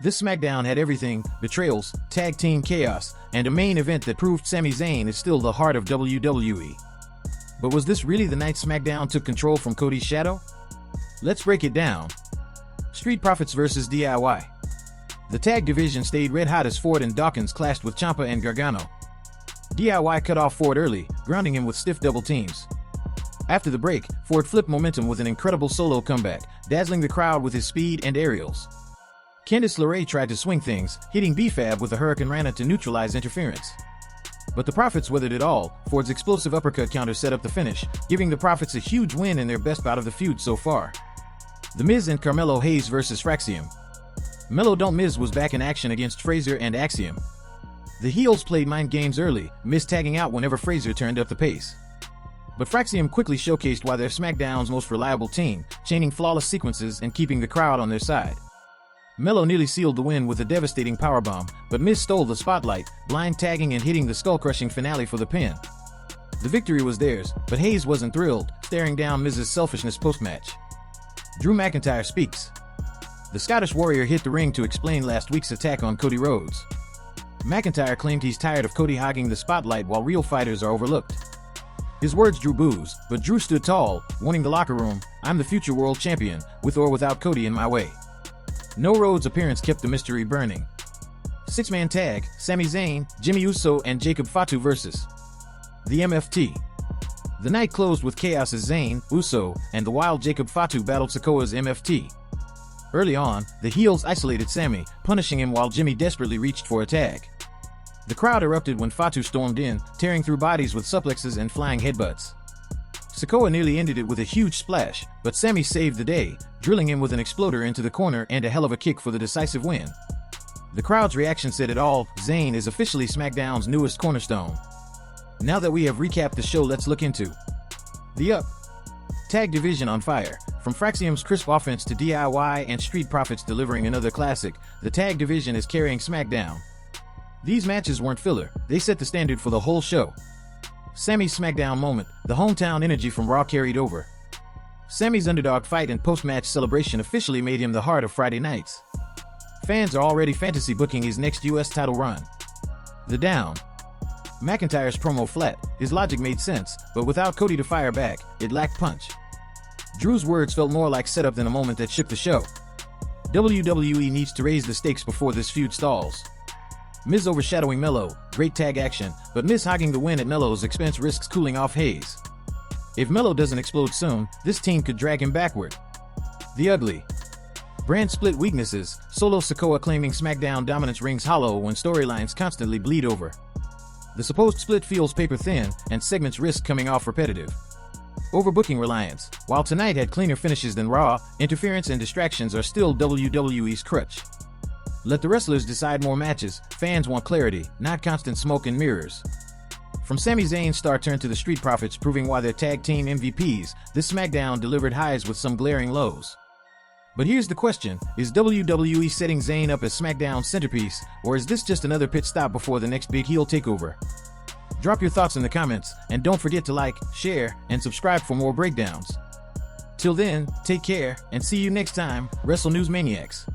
This SmackDown had everything: betrayals, tag team chaos, and a main event that proved Sami Zayn is still the heart of WWE. But was this really the night SmackDown took control from Cody's shadow? Let's break it down. Street Profits vs. DIY. The tag division stayed red hot as Ford and Dawkins clashed with Ciampa and Gargano. DIY cut off Ford early, grounding him with stiff double teams. After the break, Ford flipped momentum with an incredible solo comeback, dazzling the crowd with his speed and aerials. Candice LeRae tried to swing things, hitting B-Fab with a Hurricane Rana to neutralize interference. But the Profits weathered it all. Ford's explosive uppercut counter set up the finish, giving the Profits a huge win in their best bout of the feud so far. The Miz and Carmelo Hayes vs. Fraxium. Melo Don't Miz was back in action against Frazier and Axiom. The heels played mind games early, Miz tagging out whenever Frazier turned up the pace. But Fraxium quickly showcased why they're SmackDown's most reliable team, chaining flawless sequences and keeping the crowd on their side. Melo nearly sealed the win with a devastating powerbomb, but Miz stole the spotlight, blind tagging and hitting the skull-crushing finale for the pin. The victory was theirs, but Hayes wasn't thrilled, staring down Miz's selfishness post-match. Drew McIntyre speaks. The Scottish Warrior hit the ring to explain last week's attack on Cody Rhodes. McIntyre claimed he's tired of Cody hogging the spotlight while real fighters are overlooked. His words drew boos, but Drew stood tall, warning the locker room, "I'm the future world champion, with or without Cody in my way." No Rhodes appearance kept the mystery burning. Six-man tag: Sami Zayn, Jimmy Uso and Jacob Fatu vs. the MFT. The night closed with chaos as Zayn, Uso, and the wild Jacob Fatu battled Sikoa's MFT. Early on, the heels isolated Sami, punishing him while Jimmy desperately reached for a tag. The crowd erupted when Fatu stormed in, tearing through bodies with suplexes and flying headbutts. Sikoa nearly ended it with a huge splash, but Sami saved the day, drilling him with an exploder into the corner and a hell of a kick for the decisive win. The crowd's reaction said it all: Zayn is officially SmackDown's newest cornerstone. Now that we have recapped the show, let's look into the UP tag division on fire. From Fraxium's crisp offense to DIY and Street Profits delivering another classic, the tag division is carrying SmackDown. These matches weren't filler, they set the standard for the whole show. Sami's SmackDown moment: the hometown energy from Raw carried over. Sami's underdog fight and post-match celebration officially made him the heart of Friday nights. Fans are already fantasy booking his next US title run. The down. McIntyre's promo flat, his logic made sense, but without Cody to fire back, it lacked punch. Drew's words felt more like setup than a moment that shook the show. WWE needs to raise the stakes before this feud stalls. Miz overshadowing Melo, great tag action, but Miz hogging the win at Melo's expense risks cooling off Hayes. If Melo doesn't explode soon, this team could drag him backward. The ugly. Brand split weaknesses: Solo Sikoa claiming SmackDown dominance rings hollow when storylines constantly bleed over. The supposed split feels paper thin, and segments risk coming off repetitive. Overbooking reliance: while tonight had cleaner finishes than Raw, interference and distractions are still WWE's crutch. Let the wrestlers decide more matches. Fans want clarity, not constant smoke and mirrors. From Sami Zayn's star turn to the Street Profits proving why they're tag team MVPs, this SmackDown delivered highs with some glaring lows. But here's the question: is WWE setting Zayn up as SmackDown's centerpiece, or is this just another pit stop before the next big heel takeover? Drop your thoughts in the comments, and don't forget to like, share, and subscribe for more breakdowns. Till then, take care, and see you next time, Wrestle News Maniacs.